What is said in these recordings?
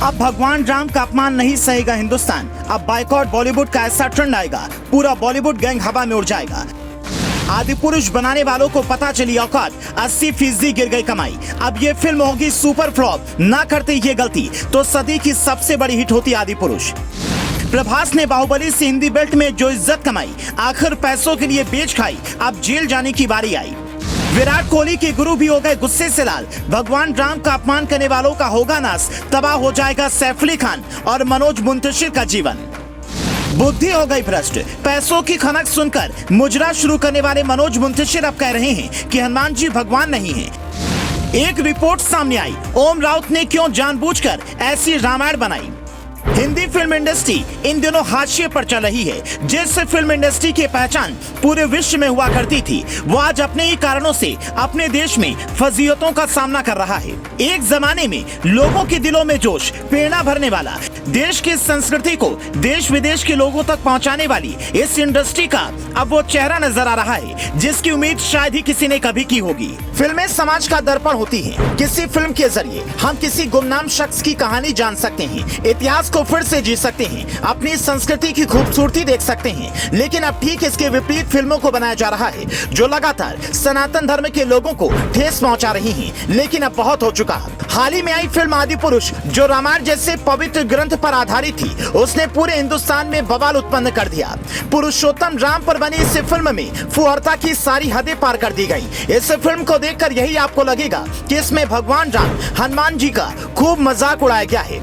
अब भगवान राम का अपमान नहीं सहेगा हिंदुस्तान। अब बाइकॉट बॉलीवुड का ऐसा ट्रेंड आएगा, पूरा बॉलीवुड गैंग हवा में उड़ जाएगा। आदि पुरुष बनाने वालों को पता चली औकात, 80% गिर गई कमाई। अब ये फिल्म होगी सुपर फ्लॉप। ना करते ये गलती तो सदी की सबसे बड़ी हिट होती आदि पुरुष। प्रभास ने बाहुबली से हिंदी बेल्ट में जो इज्जत कमाई, आखिर पैसों के लिए बेच खाई। अब जेल जाने की बारी आई। विराट कोहली के गुरु भी हो गए गुस्से से लाल। भगवान राम का अपमान करने वालों का होगा नाश, तबाह हो जाएगा सैफ अली खान और मनोज मुंतशिर का जीवन। बुद्धि हो गई भ्रष्ट, पैसों की खनक सुनकर मुजरा शुरू करने वाले मनोज मुंतशिर अब कह रहे हैं कि हनुमान जी भगवान नहीं हैं। एक रिपोर्ट सामने आई, ओम राउत ने क्यों जानबूझकर ऐसी रामायण बनाई। हिंदी फिल्म इंडस्ट्री इन दिनों हाशिए पर चल रही है। जिस फिल्म इंडस्ट्री की पहचान पूरे विश्व में हुआ करती थी, वो आज अपने ही कारणों से अपने देश में फजीयतों का सामना कर रहा है। एक जमाने में लोगों के दिलों में जोश, प्रेरणा भरने वाला, देश की संस्कृति को देश विदेश के लोगों तक पहुंचाने वाली इस इंडस्ट्री का अब वो चेहरा नजर आ रहा है जिसकी उम्मीद शायद ही किसी ने कभी की होगी। फिल्में समाज का दर्पण होती हैं। किसी फिल्म के जरिए हम किसी गुमनाम शख्स की कहानी जान सकते हैं, इतिहास को फिर से जी सकते हैं, अपनी संस्कृति की खूबसूरती देख सकते हैं। लेकिन अब ठीक इसके विपरीत फिल्मों को बनाया जा रहा है जो लगातार सनातन धर्म के लोगों को ठेस पहुंचा रही हैं। लेकिन अब बहुत हो चुका। हाल ही में आई फिल्म आदि पुरुष जो रामायण जैसे पवित्र ग्रंथ पर आधारित थी, उसने पूरे हिंदुस्तान में बवाल उत्पन्न कर दिया। पुरुषोत्तम राम पर बनी इस फिल्म में फुहरता की सारी हदें पार कर दी गई। इस फिल्म को देखकर यही आपको लगेगा कि इसमें भगवान राम हनुमान जी का खूब मजाक उड़ाया गया है।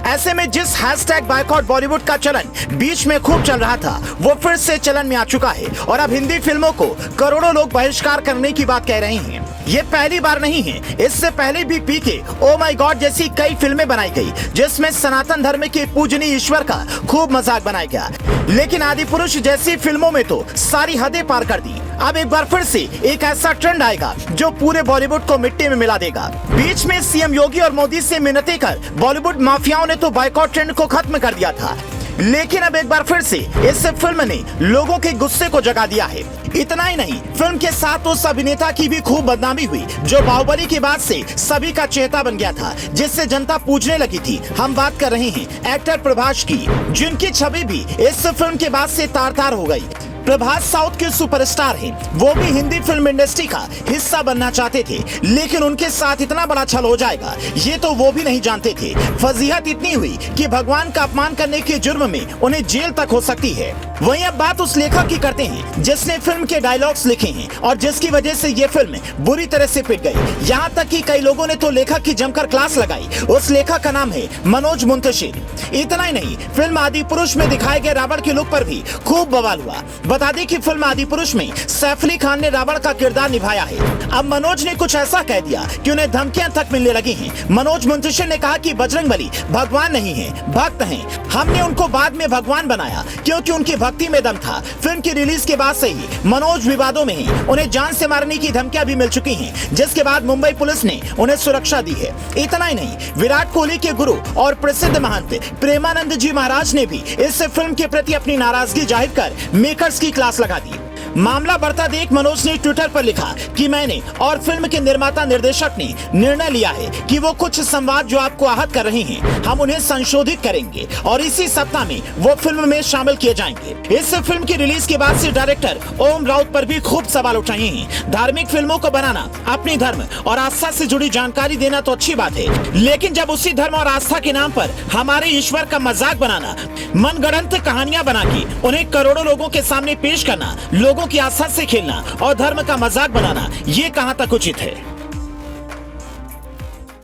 ऐसे में जिस हैशटैग बाइकॉट बॉलीवुड का चलन बीच में खूब चल रहा था, वो फिर से चलन में आ चुका है और अब हिंदी फिल्मों को करोड़ों लोग बहिष्कार करने की बात कह रहे हैं। ये पहली बार नहीं है, इससे पहले भी पीके, ओ माय गॉड जैसी कई फिल्में बनाई गई जिसमें सनातन धर्म के पूजनीय ईश्वर का खूब मजाक बनाया गया। लेकिन आदि पुरुष जैसी फिल्मों में तो सारी हदें पार कर दी। अब एक बार फिर से एक ऐसा ट्रेंड आएगा जो पूरे बॉलीवुड को मिट्टी में मिला देगा। बीच में सीएम योगी और मोदी से मिन्नतें कर बॉलीवुड माफियाओं ने तो बाइकॉट ट्रेंड को खत्म कर दिया था, लेकिन अब एक बार फिर से इस फिल्म ने लोगों के गुस्से को जगा दिया है। इतना ही नहीं, फिल्म के साथ उस अभिनेता की भी खूब बदनामी हुई जो बाहुबली के बाद से सभी का चेहरा बन गया था, जिससे जनता पूछने लगी थी। हम बात कर रहे हैं एक्टर प्रभास की, जिनकी छवि भी इस फिल्म के बाद से तार तार हो गई। प्रभास साउथ के सुपरस्टार हैं। वो भी हिंदी फिल्म इंडस्ट्री का हिस्सा बनना चाहते थे, लेकिन उनके साथ इतना बड़ा छल हो जाएगा ये तो वो भी नहीं जानते थे। फजीहत इतनी हुई कि भगवान का अपमान करने के जुर्म में उन्हें जेल तक हो सकती है। वहीं अब बात उस लेखक की करते हैं जिसने फिल्म के डायलॉग्स लिखे हैं और जिसकी वजह से ये फिल्म बुरी तरह से पिट गई। यहाँ तक कि कई लोगों ने तो लेखक की जमकर क्लास लगाई। उस लेखक का नाम है मनोज मुंतशिर। इतना ही नहीं, फिल्म आदि पुरुष में दिखाए गए रावण के लुक पर भी खूब बवाल हुआ। बता दें कि फिल्म आदि पुरुष में सैफ अली खान ने रावण का किरदार निभाया है। अब मनोज ने कुछ ऐसा कह दिया कि उन्हें धमकियां तक मिलने लगी हैं। मनोज मुंतशिर ने कहा कि बजरंगबली भगवान नहीं है, भक्त हैं। हमने उनको बाद में भगवान बनाया क्योंकि उनकी भक्ति में दम था। फिल्म की रिलीज के बाद से ही मनोज विवादों में हैं। उन्हें जान से मारने की धमकियां भी मिल चुकी हैं, जिसके बाद मुंबई पुलिस ने उन्हें सुरक्षा दी है। इतना ही नहीं, विराट कोहली के गुरु और प्रसिद्ध महंत प्रेमानंद जी महाराज ने भी इस फिल्म के प्रति अपनी नाराजगी जाहिर कर मेकर्स की क्लास लगा दी। मामला बढ़ता देख मनोज ने ट्विटर पर लिखा कि मैंने और फिल्म के निर्माता निर्देशक ने निर्णय लिया है कि वो कुछ संवाद जो आपको आहत कर रहे हैं, हम उन्हें संशोधित करेंगे और इसी सप्ताह में वो फिल्म में शामिल किए जाएंगे। इस फिल्म की रिलीज के बाद से डायरेक्टर ओम राउत पर भी खूब सवाल उठ रहे हैं। धार्मिक फिल्मों को बनाना, अपनी धर्म और आस्था से जुड़ी जानकारी देना तो अच्छी बात है, लेकिन जब उसी धर्म और आस्था के नाम पर हमारे ईश्वर का मजाक बनाना, मनगढ़ंत कहानियां बना के उन्हें करोड़ों लोगों के सामने पेश करना, लोगों की आस्था से खेलना और धर्म का मजाक बनाना, ये कहां तक उचित है।